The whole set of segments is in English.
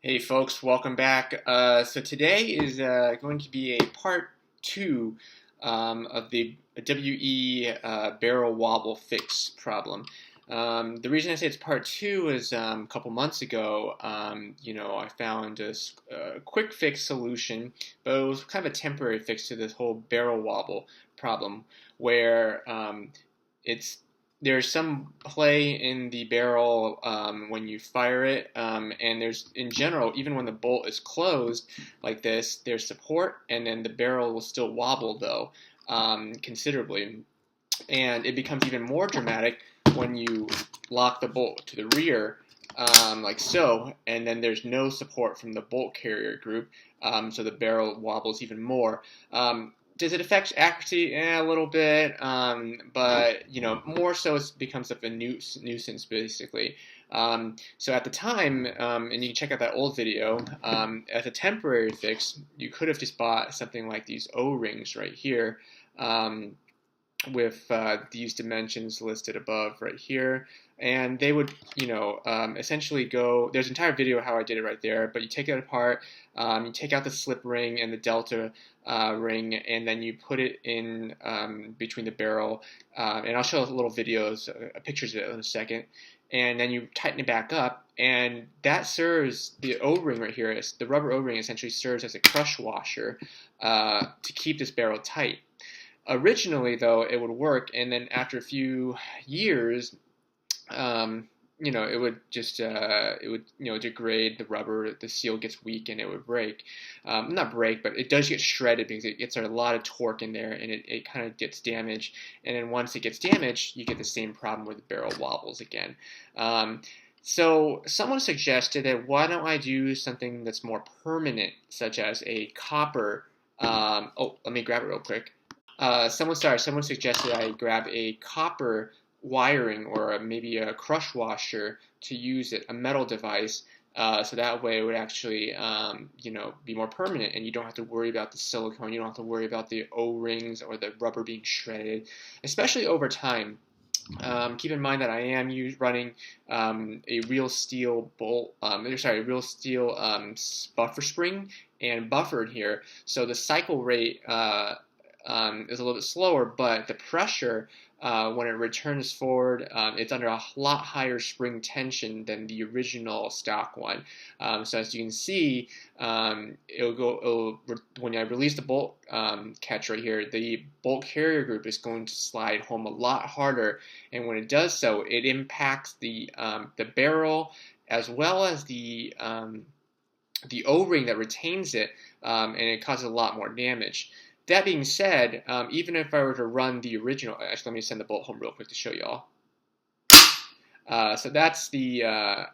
Hey folks, welcome back. So today is going to be a part two of the WE barrel wobble fix problem. The reason I say it's part two is a couple months ago, I found a quick fix solution, but it was kind of a temporary fix to this whole barrel wobble problem, where it's there's some play in the barrel when you fire it, and there's, in general, even when the bolt is closed like this, there's support, and then the barrel will still wobble, though, considerably. And it becomes even more dramatic when you lock the bolt to the rear, like so, and then there's no support from the bolt carrier group, so the barrel wobbles even more. Does it affect accuracy? A little bit, but more so it becomes a nuisance, basically. So at the time, and you can check out that old video, as a temporary fix, you could have just bought something like these O-rings right here, with these dimensions listed above right here, and they would, essentially go. There's an entire video how I did it right there, but you take it apart, you take out the slip ring and the delta ring, and then you put it in between the barrel, and I'll show little videos, pictures of it in a second, and then you tighten it back up, and that serves, the O-ring right here, the rubber O-ring essentially serves as a crush washer to keep this barrel tight. Originally, though, it would work, and then after a few years, it would just degrade the rubber. The seal gets weak, and it would break. Not break, but it does get shredded because it gets a lot of torque in there, and it kind of gets damaged. And then once it gets damaged, you get the same problem where the barrel wobbles again. So someone suggested that why don't I do something that's more permanent, such as a copper. Let me grab it real quick. Someone suggested I grab a copper wiring or maybe a crush washer to use it, a metal device, so that way it would actually, be more permanent, and you don't have to worry about the silicone, you don't have to worry about the O-rings or the rubber being shredded, especially over time. Keep in mind that I am running a real steel real steel buffer spring and buffered here, so the cycle rate is a little bit slower, but the pressure when it returns forward, it's under a lot higher spring tension than the original stock one. So as you can see, when I release the bolt catch right here, the bolt carrier group is going to slide home a lot harder, and when it does so, it impacts the barrel as well as the O-ring that retains it, and it causes a lot more damage. That being said, even if I were to run the original, actually, let me send the bolt home real quick to show y'all. So that's the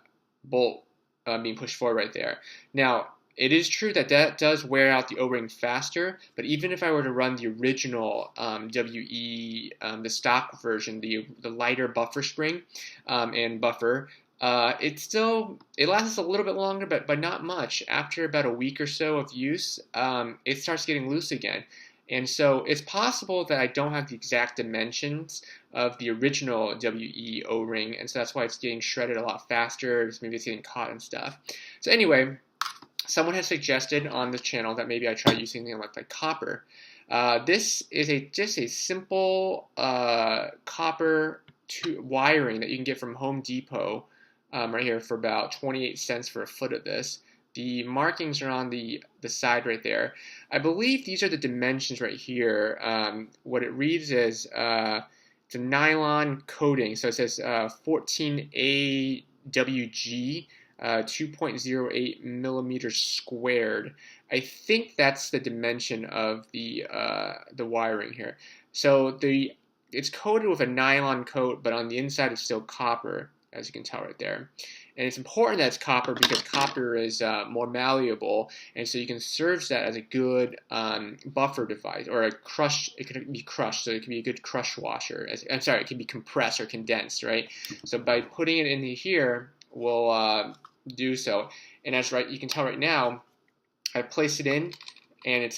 bolt being pushed forward right there. Now, it is true that does wear out the O-ring faster, but even if I were to run the original WE, the stock version, the lighter buffer spring and buffer, it lasts a little bit longer, but not much. After about a week or so of use, it starts getting loose again. And so it's possible that I don't have the exact dimensions of the original WE O-ring, and so that's why it's getting shredded a lot faster. Maybe it's getting caught and stuff. So anyway, someone has suggested on the channel that maybe I try using something like copper. This is just a simple copper wiring that you can get from Home Depot. Right here for about 28 cents for a foot of this. The markings are on the side right there. I believe these are the dimensions right here. What it reads is it's a nylon coating. So it says 14 AWG, 2.08 millimeters squared. I think that's the dimension of the wiring here. So it's coated with a nylon coat, but on the inside it's still copper, as you can tell right there. And it's important that it's copper because copper is more malleable, and so you can serve that as a good buffer device, or a crush. It can be crushed, so it can be a good crush washer. It can be compressed or condensed, right? So by putting it in here, we'll do so. And as you can tell right now, I placed it in, and it's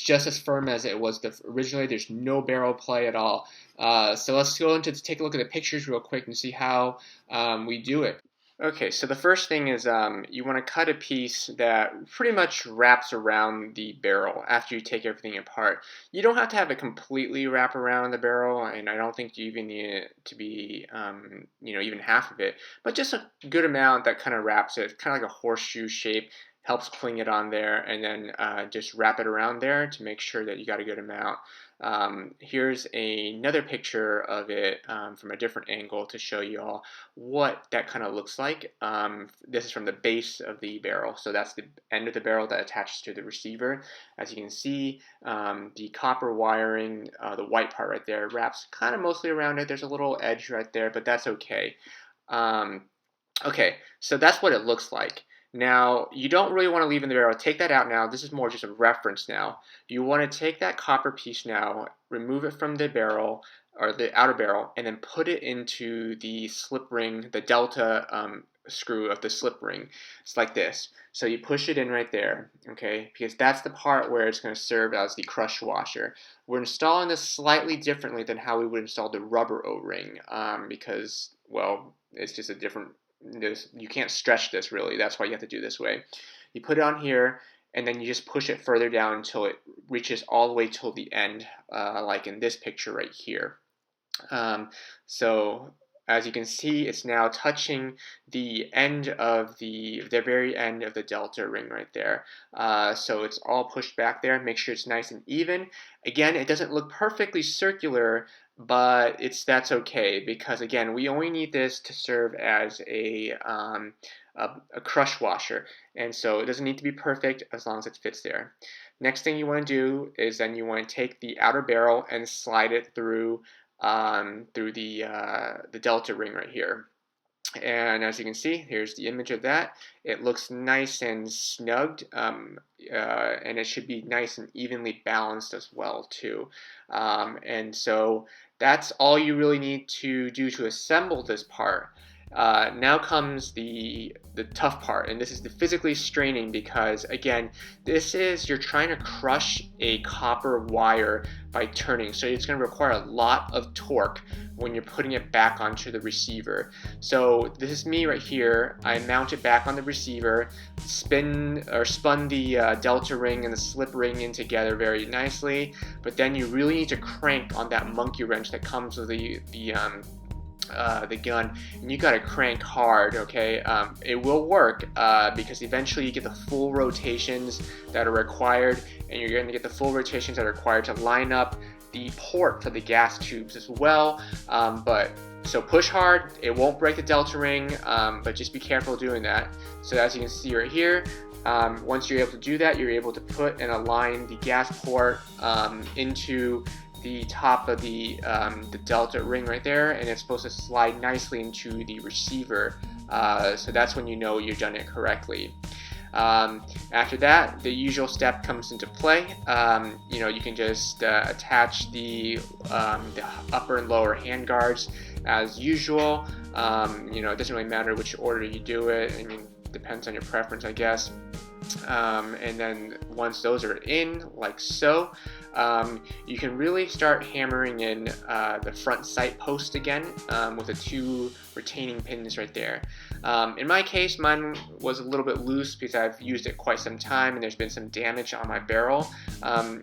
just as firm as it was originally. There's no barrel play at all. So let's go into take a look at the pictures real quick and see how we do it. Okay, so the first thing is you want to cut a piece that pretty much wraps around the barrel after you take everything apart. You don't have to have it completely wrap around the barrel, and I don't think you even need it to be, even half of it, but just a good amount that kind of wraps it, kind of like a horseshoe shape, helps cling it on there, and then just wrap it around there to make sure that you got a good amount. Here's another picture of it from a different angle to show you all what that kind of looks like. This is from the base of the barrel, so that's the end of the barrel that attaches to the receiver. As you can see, the copper wiring, the white part right there, wraps kind of mostly around it. There's a little edge right there, but that's okay. Okay, so that's what it looks like. Now, you don't really want to leave in the barrel. Take that out now. This is more just a reference now. You want to take that copper piece now, remove it from the barrel, or the outer barrel, and then put it into the slip ring, the delta screw of the slip ring. It's like this. So you push it in right there, okay? Because that's the part where it's going to serve as the crush washer. We're installing this slightly differently than how we would install the rubber O-ring because, well, it's just a different, you can't stretch this really. That's why you have to do this way. You put it on here, and then you just push it further down until it reaches all the way till the end, like in this picture right here. So as you can see, it's now touching the end of the very end of the delta ring right there. So it's all pushed back there. Make sure it's nice and even. Again, it doesn't look perfectly circular, but that's okay because again, we only need this to serve as a crush washer, and so it doesn't need to be perfect as long as it fits there. Next thing you want to do is then you want to take the outer barrel and slide it through the delta ring right here. And as you can see, here's the image of that. It looks nice and snugged, and it should be nice and evenly balanced as well too. And so that's all you really need to do to assemble this part. Now comes the tough part, and this is the physically straining because again, you're trying to crush a copper wire by turning, so it's going to require a lot of torque when you're putting it back onto the receiver. So this is me right here. I mount it back on the receiver, spun the delta ring and the slip ring in together very nicely, but then you really need to crank on that monkey wrench that comes with the gun, and you got to crank hard, okay? It will work because eventually you get the full rotations that are required, and you're going to get the full rotations that are required to line up the port for the gas tubes as well. So push hard, it won't break the delta ring, but just be careful doing that. So as you can see right here, once you're able to do that, you're able to put and align the gas port into the top of the delta ring right there, and it's supposed to slide nicely into the receiver. So that's when you know you've done it correctly. After that, the usual step comes into play. You can just attach the upper and lower hand guards as usual. It doesn't really matter which order you do it. I mean, depends on your preference, I guess. And then once those are in, like so, you can really start hammering in the front sight post again with the 2 retaining pins right there. In my case, mine was a little bit loose because I've used it quite some time and there's been some damage on my barrel.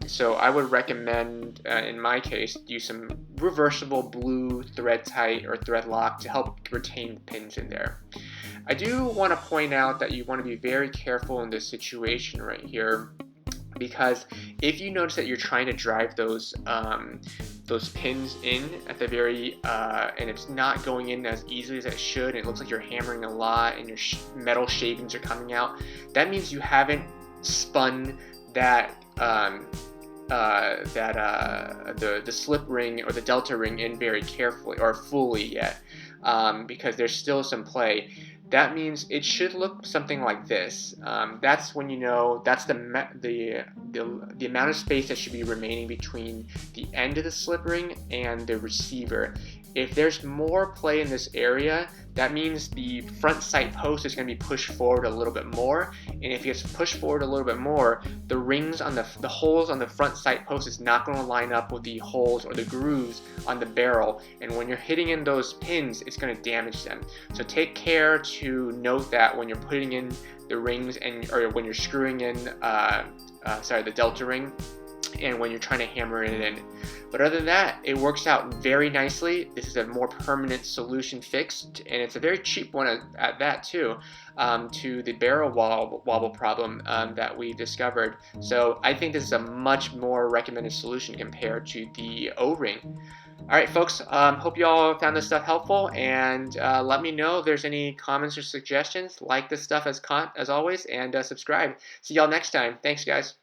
So I would recommend, in my case, use some reversible blue thread tight or thread lock to help retain the pins in there. I do want to point out that you want to be very careful in this situation right here, because if you notice that you're trying to drive those pins in at the very and it's not going in as easily as it should, and it looks like you're hammering a lot and your metal shavings are coming out, that means you haven't spun the slip ring or the delta ring in very carefully or fully yet, because there's still some play. That means it should look something like this. That's when you know that's the amount of space that should be remaining between the end of the slip ring and the receiver. If there's more play in this area, that means the front sight post is going to be pushed forward a little bit more, and if it gets pushed forward a little bit more, the rings on the holes on the front sight post is not going to line up with the holes or the grooves on the barrel, and when you're hitting in those pins, it's going to damage them. So take care to note that when you're putting in the rings or when you're screwing in the delta ring, and when you're trying to hammer it in. But other than that, it works out very nicely. This is a more permanent solution fixed, and it's a very cheap one at that too, to the barrel wobble problem that we discovered. So I think this is a much more recommended solution compared to the O-ring. Alright folks, hope you all found this stuff helpful, and let me know if there's any comments or suggestions. Like this stuff as always, and subscribe. See y'all next time. Thanks guys.